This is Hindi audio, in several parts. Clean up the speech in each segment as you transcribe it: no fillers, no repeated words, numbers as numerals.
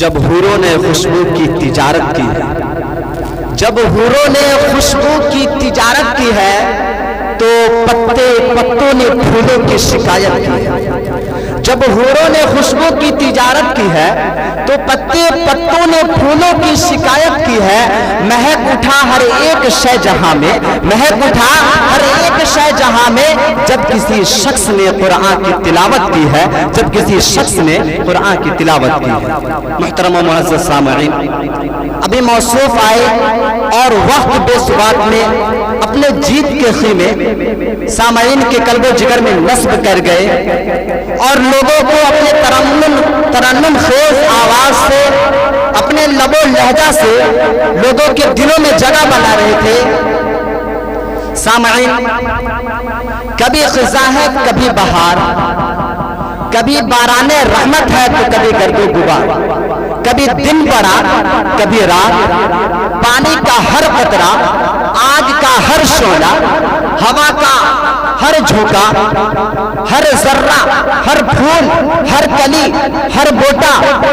जब हूरों ने खुशबू की तिजारत की, जब हूरों ने खुशबू की तिजारत की है तो पत्तों ने फूलों की शिकायत की है। जब हूरों ने खुशबू की तिजारत की है तो पत्तों ने फूलों की शिकायत की है। महक उठा हर एक शय जहां में, महक उठा हर एक शय जहां में जब किसी शख्स ने कुरान की तिलावत की है, जब किसी शख्स ने कुरान की तिलावत की है। मुहतरम व मुअज़्ज़ज़ सामईन, अभी मौसूफ आए और वक्त बेसुबात में अपने जीत के ख़ीमे सामईन के कल्बो जिगर में नस्ब कर गए और लोगों को अपने तरन्नुम खेज आवाज से, अपने लबो लहजा से लोगों के दिलों में जगह बना रहे थे। सामईन, कभी ख़िज़ा है कभी बहार, कभी बाराने रहमत है तो कभी गर्दो गुबार, कभी दिन बड़ा कभी रात, पानी का हर कतरा, आग का हर शोला, हवा का हर झोंका, हर जर्रा, हर फूल, हर कली, हर बोटा,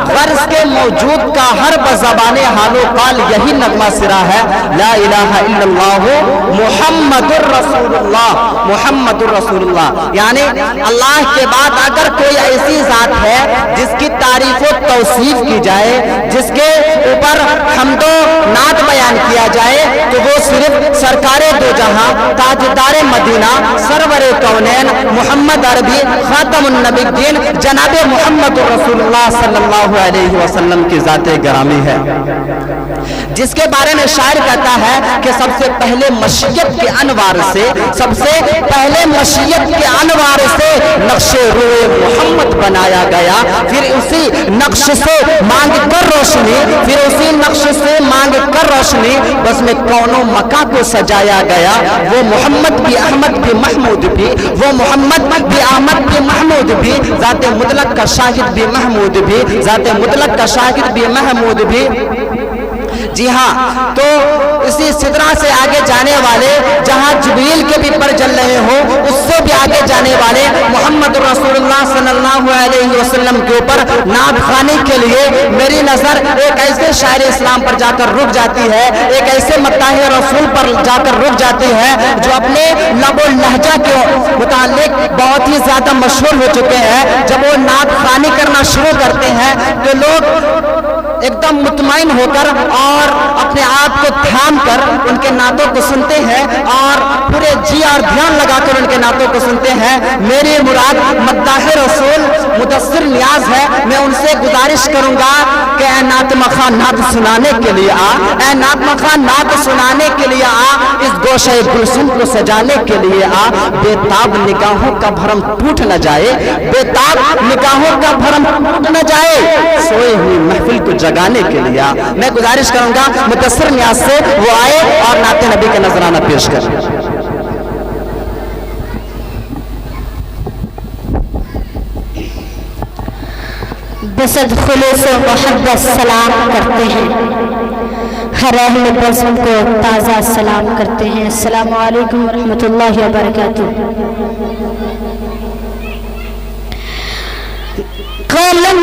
गर्ज के मौजूद का हर बज़बाने हालो काल यही नगमा सिरा है, ला इलाहा इल्लल्लाह मुहम्मदुर रसूलुल्लाह, मुहम्मदुर रसूलुल्लाह। यानी अल्लाह के बाद अगर कोई ऐसी जात है जिसकी तारीफ व तौसीफ की जाए, जिसके ऊपर हम्दो नात बयान किया जाए तो वो सिर्फ सरकारे दो जहां, ताजदारे मदीना, सरवरे कौनैन, मोहम्मद अरबी, खातमुन नबीय्यीन, जनाबे मोहम्मद रसूलुल्लाह सल्लल्लाहु अलैहि वसल्लम की जाते ग्रामी है, जिसके बारे में शायर कहता है कि सबसे पहले मशीयत के अनवार से, सबसे पहले मशीयत के अनवार से नक्शे रूए मोहम्मद बनाया गया, फिर उसी नक्श से मांग कर रोशनी, फिर उसी नक्श से मांग कर रोशनी बस में कौनों मका को सजाया गया। वो मोहम्मद भी अहमद भी महमूद भी, वो मोहम्मद भी अहमद भी महमूद भी, जाते मुतलक का शाहिद भी महमूद भी, जाते मुतलक का शाहिद भी महमूद भी। जी हाँ, तो इसी सिदरा से आगे जाने वाले, जहाँ जिब्रील के भी पर जल रहे हो, उससे भी आगे जाने वाले मोहम्मद रसूलुल्लाह सल्लल्लाहु अलैहि वसल्लम के ऊपर नात खाने के लिए मेरी नजर एक ऐसे शायर इस्लाम पर जाकर रुक जाती है, एक ऐसे मत्ताह रसूल पर जाकर रुक जाती है जो अपने लबो लहजा के मुतालिक बहुत ही ज्यादा मशहूर हो चुके हैं। जब वो नात खानी करना शुरू करते हैं तो लोग एकदम मुतमईन होकर और अपने आप को थाम कर उनके नातों को सुनते हैं और पूरे जी और ध्यान लगाकर उनके नातों को सुनते हैं। मेरी मुराद मद्दाह रसूल मुदस्सिर नियाज है, मैं उनसे गुजारिश करूंगा कि ऐ नात मखा नात सुनाने के लिए आ, ऐ नात मखा नात सुनाने के लिए आ, इस गोशे गुलशन को सजाने के लिए आ। बेताब निगाहों का भरम टूट न जाए, बेताब निगाहों का भरम टूट न जाए, सोई हुई महफिल को जगाने के लिए आ। मैं गुजारिश करूंगा मुदस्सिर नियाज से वो आए और नाते नबी का नजराना पेश करें। बसद खुलूस व मोहब्बत सलाम करते हैं, हर अहले बज़्म को ताज़ा सलाम करते हैं। अस्सलामु अलैकुम व रहमतुल्लाहि व बरकातुहू। कलम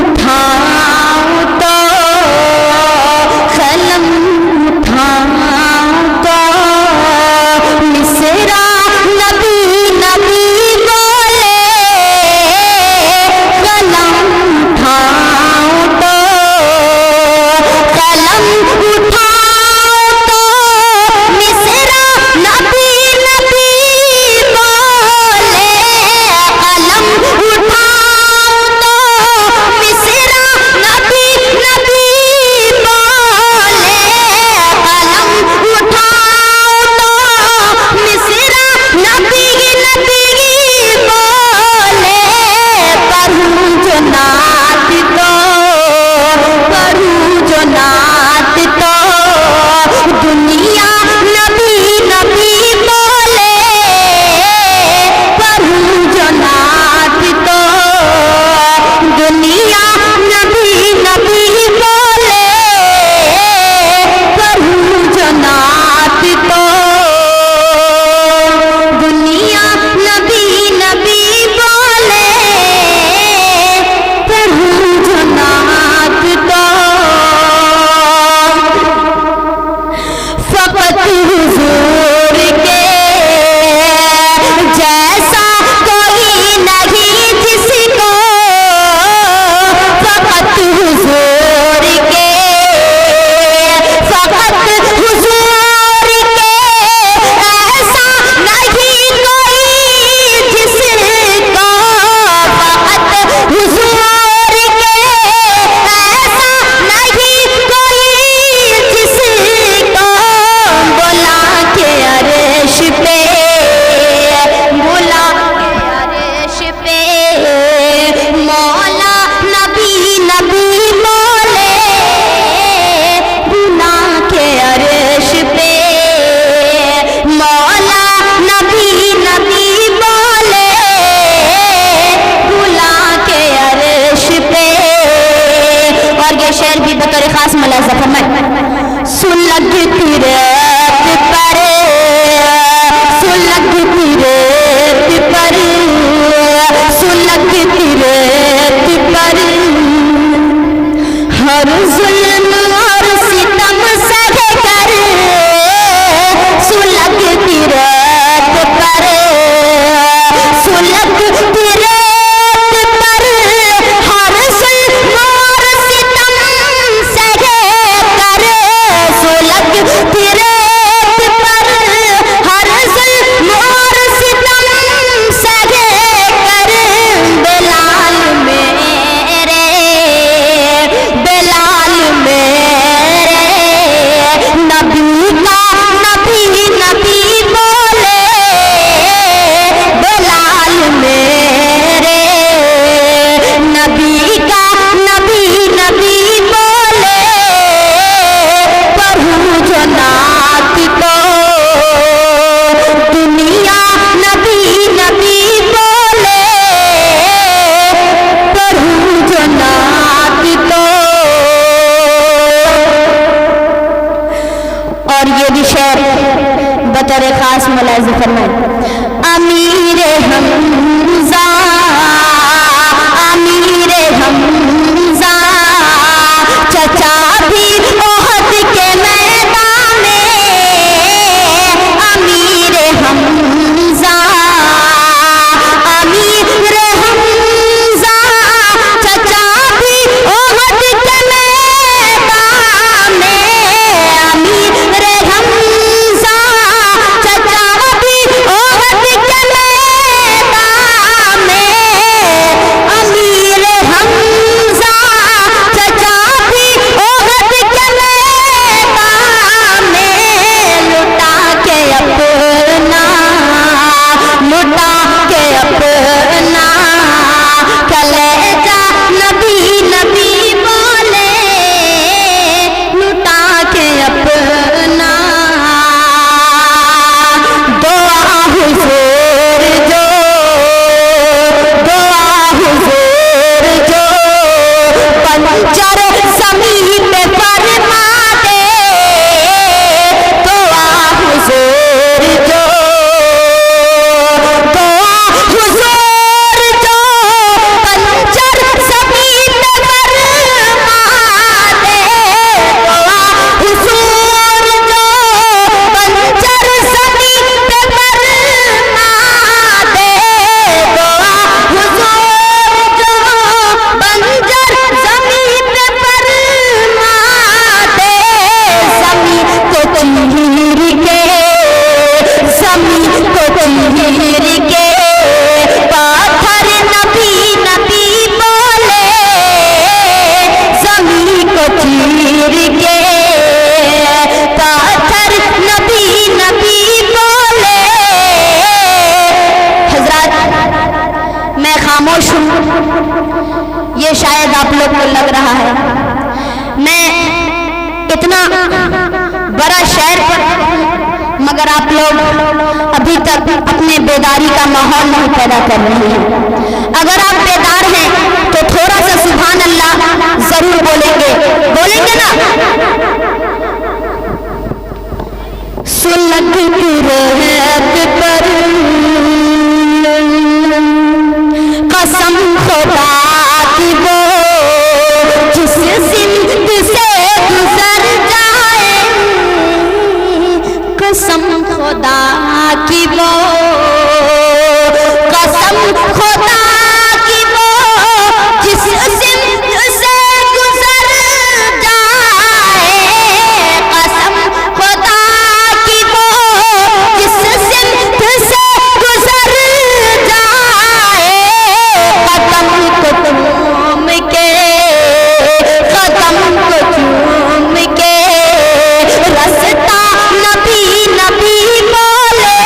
उठाओ तो कलम उठाओ तो मिसरा नबी नबी बोले, कलम उठाओ तो कलम उठाओ तो मिसरा नबी नबी बोले, कलम उठाओ तो मिसरा में फरमाए अमीर हमजा, अमीर हमजा चचा भी ओहद के मैदान में, अमीर हमजा, अमीर हमजा चचा भी ओहद के मैदान में, अमीर हमजा चचा भी ओहद के मैदान में, अमीर हमजा चचा भी ओहद के मैदान में, लुटा के अपना, लुटा के अपना कलेजा नबी नबी बोले, लुटा के अपना दुआ हुजूर जो, दुआ हुजूर जो पंजर ज़मीन पे फरमा दे, दुआ हुजूर जो, दुआ हुजूर जो पंजर ज़मीन पे फरमा दे, दुआ हुजूर जो पंजर ज़मीन पे फरमा दे, दुआ हुजूर जो पंजर ज़मीन पे फरमा दे, ज़मीन को चीर के, ज़मीन को चीर के पाथर नबी नबी बोले, ज़मीन को चीर के पाथर नबी नबी बोले। हजरत मैं खामोश हूँ, ये शायद आप लोग को लग रहा है मैं इतना बड़ा शायर मगर आप लोग अभी तक अपने बेदारी का माहौल नहीं पैदा कर रहे हैं। अगर आप बेदार हैं तो थोड़ा सा सुभान अल्लाह जरूर बोलेंगे, बोलेंगे ना? सुलग रहत पर कसम खुदा की वो जिस जिंद से गुजर जाए, कसम खुदा की वो, कसम खुदा की वो जिस जिंद से गुजर जाए, कसम खुदा की वो जिस जिंद से गुजर जाए, कदम को चूम के, कदम को चूम के रास्ता नबी नबी बोले,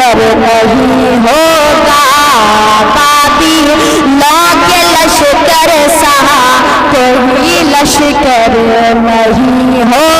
लश्कर नहीं होगा, काबिलों के लश्कर सहा कोई लश्कर नहीं होगा।